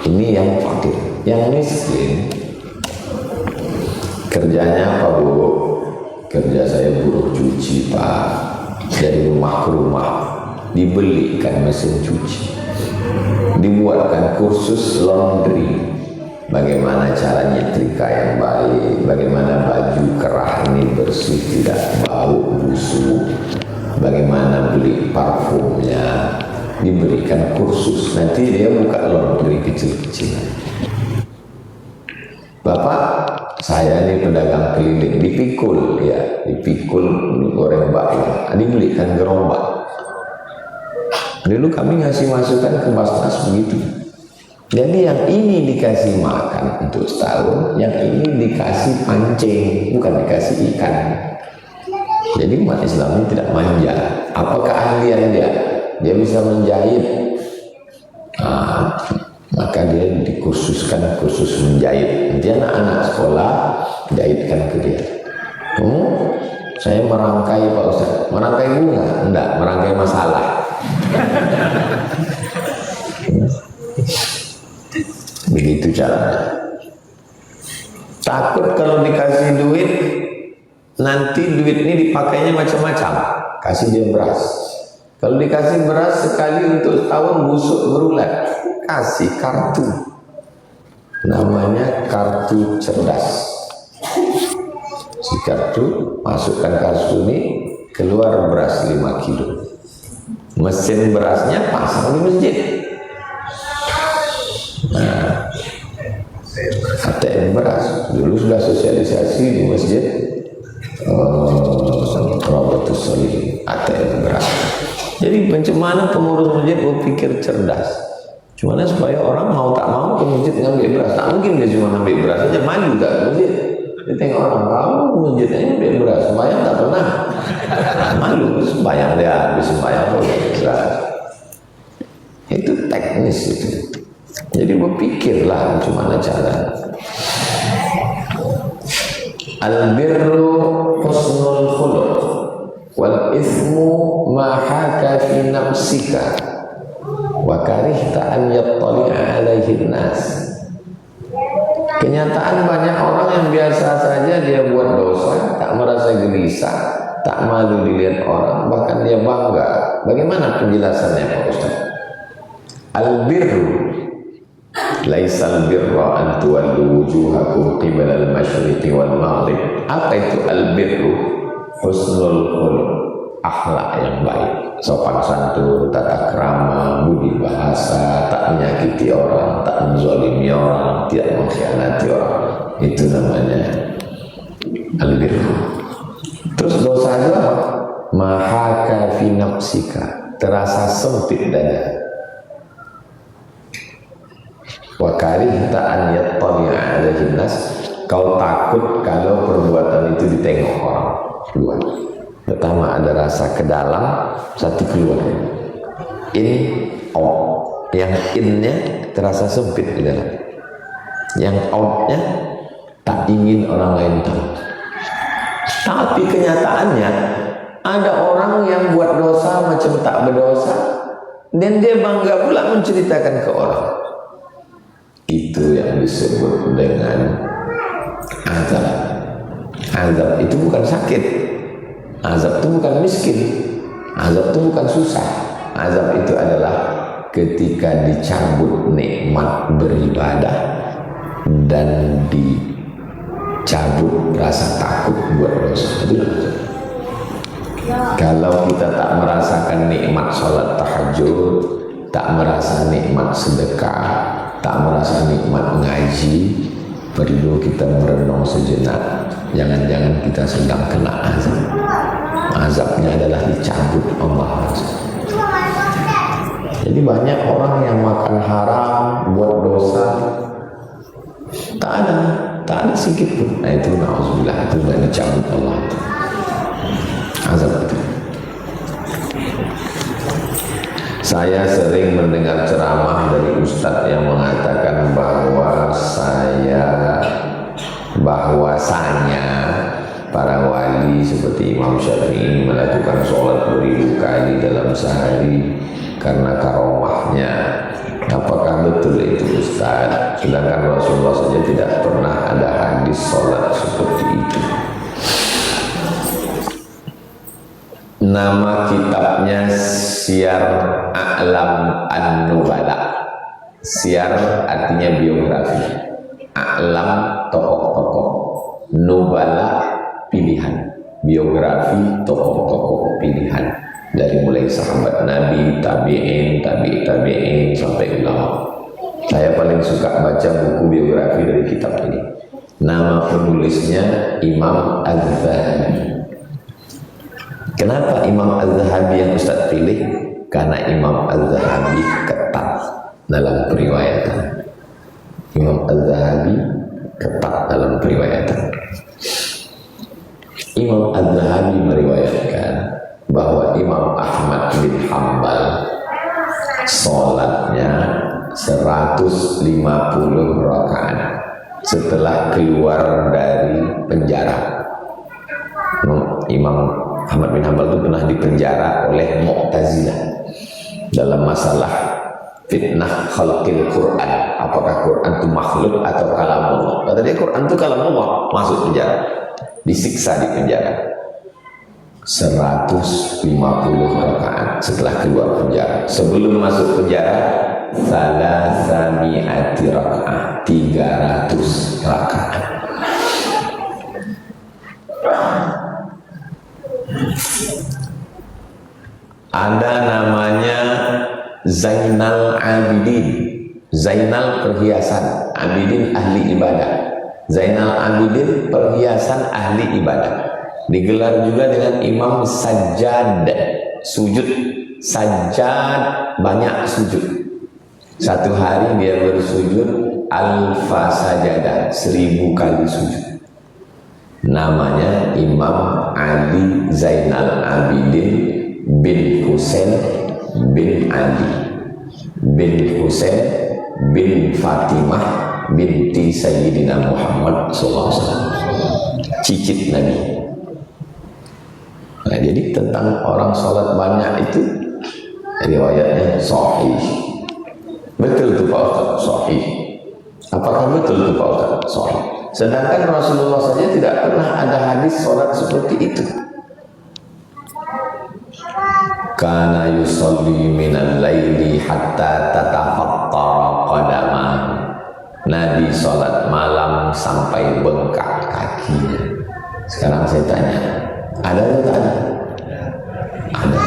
Ini yang fakir. Yang miskin kerjanya apa, Bu? Kerja saya buruh cuci, Pak. Dari rumah ke rumah dibelikan mesin cuci, dibuatkan kursus laundry, bagaimana cara nyetrika yang baik, bagaimana baju kerah ini bersih tidak bau busuk, bagaimana beli parfumnya, diberikan kursus. Nanti dia buka laundry kecil-kecil. Bapak, saya ini pedagang keliling, dipikul ya, dipikul goreng bakwan, dibelikan gerobak. Dulu kami ngasih masukan ke Basnas begitu. Jadi yang ini dikasih makan untuk setahun, yang ini dikasih pancing, bukan dikasih ikan. Jadi umat Islam ini tidak manja. Apa keahlian dia? Dia bisa menjahit. Maka dia dikursuskan kursus menjahit. Nanti anak-anak sekolah jahitkan ke dia. Saya merangkai Pak Ustaz. Merangkai bunga? Enggak, merangkai masalah. Begitu caranya. Takut kalau dikasih duit, nanti duit ini dipakainya macam-macam. Kasih dia beras. Kalau dikasih beras sekali untuk setahun busuk berulat, kasih kartu. Namanya kartu cerdas. Si kartu, masukkan kartu ini, keluar beras 5 kilo. Mesin berasnya pasang di masjid. Nah, ATM beras dulu sudah sosialisasi di masjid Rabatus Solihin, ATM beras. Jadi bagaimana pengurus masjid berpikir cerdas, cuma supaya orang mau tak mau ke masjid ngambil beras. Tak mungkin dia cuma ngambil beras saja, maju tak ke masjid. Dia tengok orang kamu masjidnya ngambil beras, sembahyang tak pernah. Malu sembahyang dia habis sembahyang beras. Itu teknis itu. Jadi berpikirlah gimana cara. Al-birru husnul khuluq wal ithmu ma haka fi nafsika wa karihta an yattali'a alaihi nas. Kenyataan banyak orang yang biasa saja dia buat dosa, tak merasa gelisah, tak malu dilihat orang, bahkan dia bangga. Bagaimana penjelasannya Pak Ustaz? Al-birru laisal birra an tuwallu wujuhakum qibala al-masyriqi wal maghrib. Apa itu al-birru? Husnul khuluq, akhlak yang baik, sopan santun, tata krama, budi bahasa, tak menyakiti orang, tak menzalimi orang, tidak mengkhianati orang. Itu namanya al-birru. Terus dosa itu apa? Mahaka fi nafsika, terasa sempit dada. Wa karihta an yattali'a alaihi nas, kau takut kalau perbuatan itu ditengok orang. Dua. Pertama ada rasa ke dalam, satu keluar. In, out. Yang innya terasa sempit di dalam. yang outnya tak ingin orang lain tahu. Tapi kenyataannya ada orang yang buat dosa macam tak berdosa dan dia bangga pula menceritakan ke orang. Itu yang disebut dengan azab. Azab itu bukan sakit, azab itu bukan miskin, azab itu bukan susah. Azab itu adalah ketika dicabut nikmat beribadah dan dicabut rasa takut buat dosa. Itu azab. Kalau kita tak merasakan nikmat sholat tahajud, tak merasa nikmat sedekah, tak merasa nikmat ngaji, perlu kita merenung sejenak. Jangan-jangan kita sedang kena azab. Azabnya adalah dicabut Allah. Jadi banyak orang yang makan haram, buat dosa, tak ada sedikit pun. Nah itu na'udzubillah, itu sudah dicabut Allah. Azab itu. Saya sering mendengar ceramah dari ustadz yang mengatakan bahwasanya para wali seperti Imam Syafi'i melakukan sholat beribu kali dalam sehari karena karomahnya. Apakah betul itu Ustaz? Sedangkan Rasulullah saja tidak pernah ada hadis sholat seperti itu. Nama kitabnya Syiar A'lam An-Nubala. Syiar artinya biografi, A'lam tokoh-tokoh, Nubala pilihan, biografi tokoh-tokoh pilihan dari mulai sahabat Nabi, tabi'in, tabi'in sampai ulama. Saya paling suka baca buku biografi dari kitab ini. Nama penulisnya Imam Az-Zahabi. Kenapa Imam Az-Zahabi yang Ustaz pilih? Karena Imam Az-Zahabi ketat dalam periwayatan. Imam Az-Zahabi ketat dalam periwayatan. Imam Az-Zahabi meriwayatkan bahwa Imam Ahmad bin Hanbal sholatnya 150 rakaat setelah keluar dari penjara. Imam Ahmad bin Hanbal itu pernah dipenjara oleh Mu'tazilah dalam masalah fitnah khalqil Quran. Apakah Quran itu makhluk atau kalamullah? Kata dia Quran itu kalamullah, masuk penjara, disiksa di penjara 150 rakaat setelah keluar penjara. Sebelum masuk penjara salasami'ati rakaat, 300 rakaat. Ada namanya Zainal Abidin. Zainal perhiasan, Abidin ahli ibadah. Zainal Abidin perhiasan ahli ibadah. Digelar juga dengan Imam Sajjad, sujud. Sajjad banyak sujud. Satu hari dia bersujud alfa sajadah, 1000 kali sujud. Namanya Imam Ali Zainal Abidin bin Husain bin Ali bin Husain bin Fatimah binti Sayyidina Muhammad SAW, cicit Nabi. Nah, jadi tentang orang sholat banyak itu riwayatnya sahih. Betul itu Pak Ustaz, sahih. Apakah betul itu Pak Ustaz? Sahih. Sedangkan Rasulullah saja tidak pernah ada hadis sholat seperti itu. Kana yusalli minal laili hatta tatafattara qadamah. Nabi sholat malam sampai bengkak kakinya. Sekarang saya tanya, ada atau tak ada? Ada.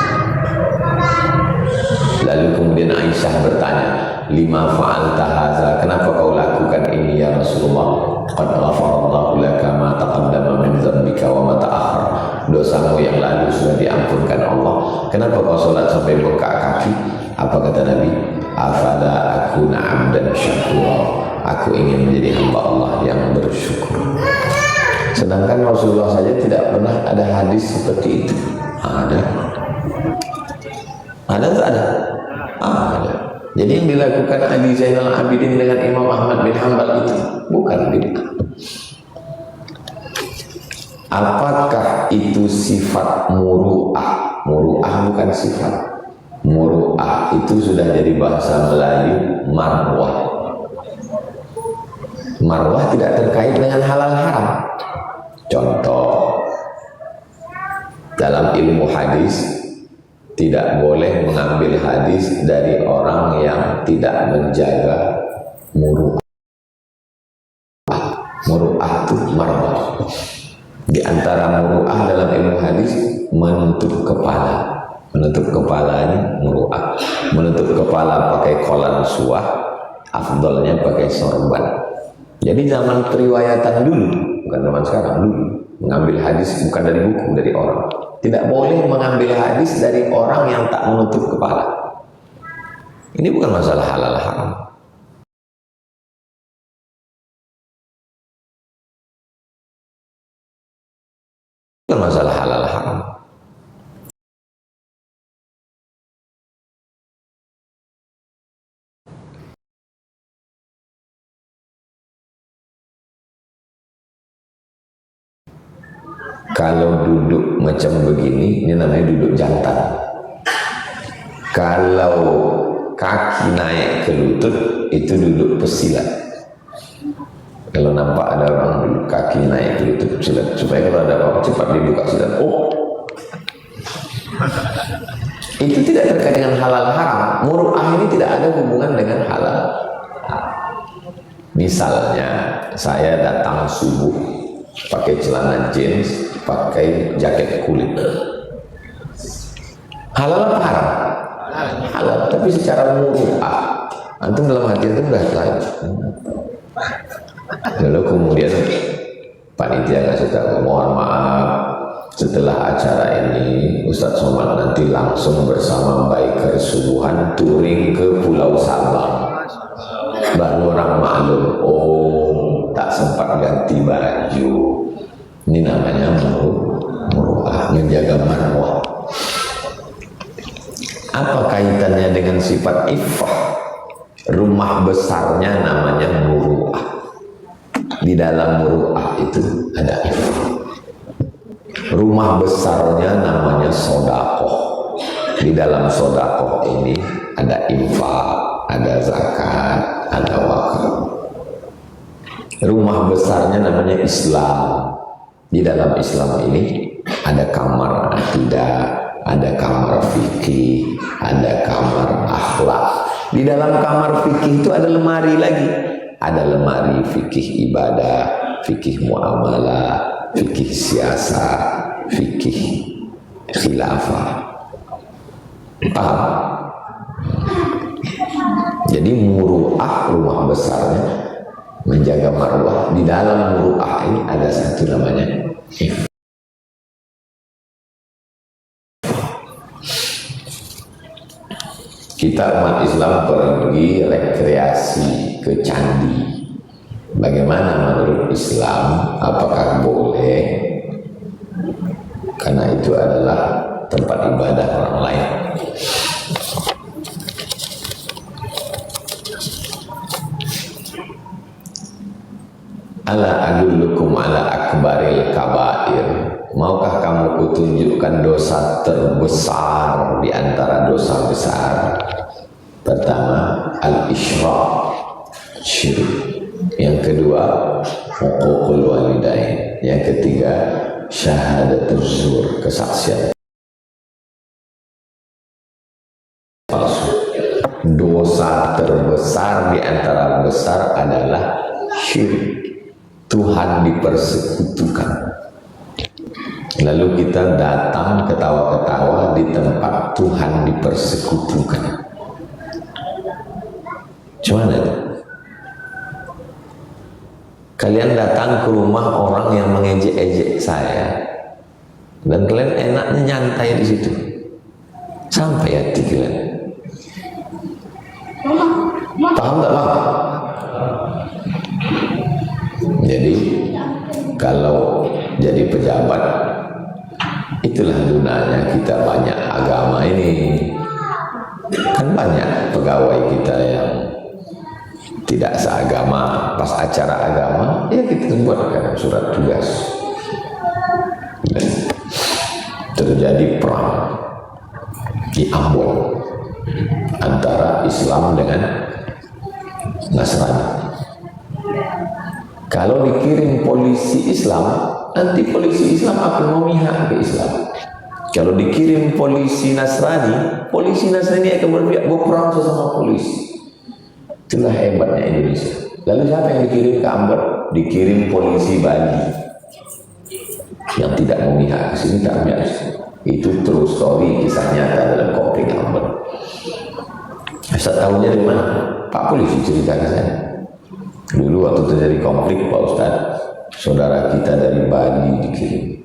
Lalu kemudian Aisyah bertanya, lima fa'alta hadza, kenapa kau lakukan ini ya Rasulullah? Qad ghafarallahu laka ma taqaddama min dzambika wa ma ta'akhkhar. Dosamu yang lalu sudah diampunkan Allah. Kenapa kau sholat sampai bengkak kaki? Apa kata Nabi? Afala akuna 'abdan syakura. Aku ingin menjadi hamba Allah yang bersyukur. Sedangkan Rasulullah saja tidak pernah ada hadis seperti itu. Ada? Ada atau ada? Ada. Jadi yang dilakukan Ali Zainal Abidin dengan Imam Ahmad bin Hanbal itu bukan bid'ah. Apakah itu sifat muru'ah? Muru'ah bukan sifat. Muru'ah itu sudah jadi bahasa Melayu marwah. Marwah tidak terkait dengan halal haram. Contoh, dalam ilmu hadis tidak boleh mengambil hadis dari orang yang tidak menjaga muru'ah. Muru'ah itu marwah. Di antara muru'ah dalam ilmu hadis menutup kepala. Menutup kepala ini muru'ah. Menutup kepala pakai kolan suah, afdolnya pakai sorban. Jadi zaman periwayatan dulu, bukan zaman sekarang, dulu mengambil hadis bukan dari buku, dari orang. Tidak boleh mengambil hadis dari orang yang tak menutup kepala. Ini bukan masalah halal haram. Bukan masalah halal haram. Kalau duduk macam begini, ini namanya duduk jantan. Kalau kaki naik ke lutut, itu duduk pesilat. Kalau nampak ada orang duduk kaki naik ke lutut pesilat, supaya kalau ada apa-apa cepat dibuka silat. Oh, itu tidak terkait dengan halal haram. Muru'ah ini tidak ada hubungan dengan halal haram. Misalnya, saya datang subuh pakai celana jeans, pakai jaket kulit. Halal apa haram? Halal, tapi secara muru'ah. Antum dalam hati itu udah tahu. Lalu kemudian panitia ngasih tahu, mohon maaf, setelah acara ini Ustadz Somad nanti langsung bersama Biker Subuhan touring ke Pulau Sabang. Baru orang maklum, oh tak sempat ganti baju. Ini namanya muru'ah, menjaga marwah. Apa kaitannya dengan sifat iffah? Rumah besarnya namanya muru'ah. Di dalam muru'ah itu ada iffah. Rumah besarnya namanya sodakoh. Di dalam sodakoh ini ada infak, ada zakat, ada wakaf. Rumah besarnya namanya Islam. Di dalam Islam ini ada kamar akidah, ada kamar fikih, ada kamar akhlak. Di dalam kamar fikih itu ada lemari lagi. Ada lemari fikih ibadah, fikih muamalah, fikih siasat, fikih khilafah. Paham? Jadi muru'ah rumah besarnya menjaga marwah. Di dalam muru'ah ini ada satu namanya iffah. Kita umat Islam pergi rekreasi ke candi. Bagaimana menurut Islam? Apakah boleh? Karena itu adalah tempat ibadah orang lain. Ala adullukum ala akbaril kabair. Maukah kamu kutunjukkan dosa terbesar di antara dosa besar? Pertama, al-isyrak, syirik. Yang kedua, huququl walidain. Yang ketiga, syahadatul zur, kesaksian palsu. Dosa terbesar di antara besar adalah syirik. Tuhan dipersekutukan. Lalu kita datang ketawa-ketawa di tempat Tuhan dipersekutukan. Cuman itu. Kalian datang ke rumah orang yang mengejek-ejek saya, dan kalian enaknya nyantai di situ. Sampai hati kalian. Paham tak paham? Jadi kalau jadi pejabat, itulah gunanya kita banyak agama ini. Kan banyak pegawai kita yang tidak seagama, pas acara agama, ya kita buatkan surat tugas. Dan terjadi perang di Ambon antara Islam dengan Nasrani. Kalau dikirim polisi Islam, nanti polisi Islam akan memihak ke Islam. Kalau dikirim polisi Nasrani akan berperang sesama polisi. Itulah hebatnya Indonesia. Lalu siapa yang dikirim ke Ambon? Dikirim polisi Bali yang tidak memihak ke sini, tak memihak. Itu true story, kisah nyata dalam konflik Ambon. Saya tahunya dari mana? Pak polisi cerita ke saya. Dulu waktu terjadi konflik, Pak Ustaz, saudara kita dari Bali dikirim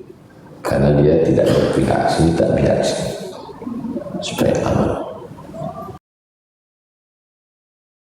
karena dia tidak berpihak sini, tak pihak sini, supaya aman.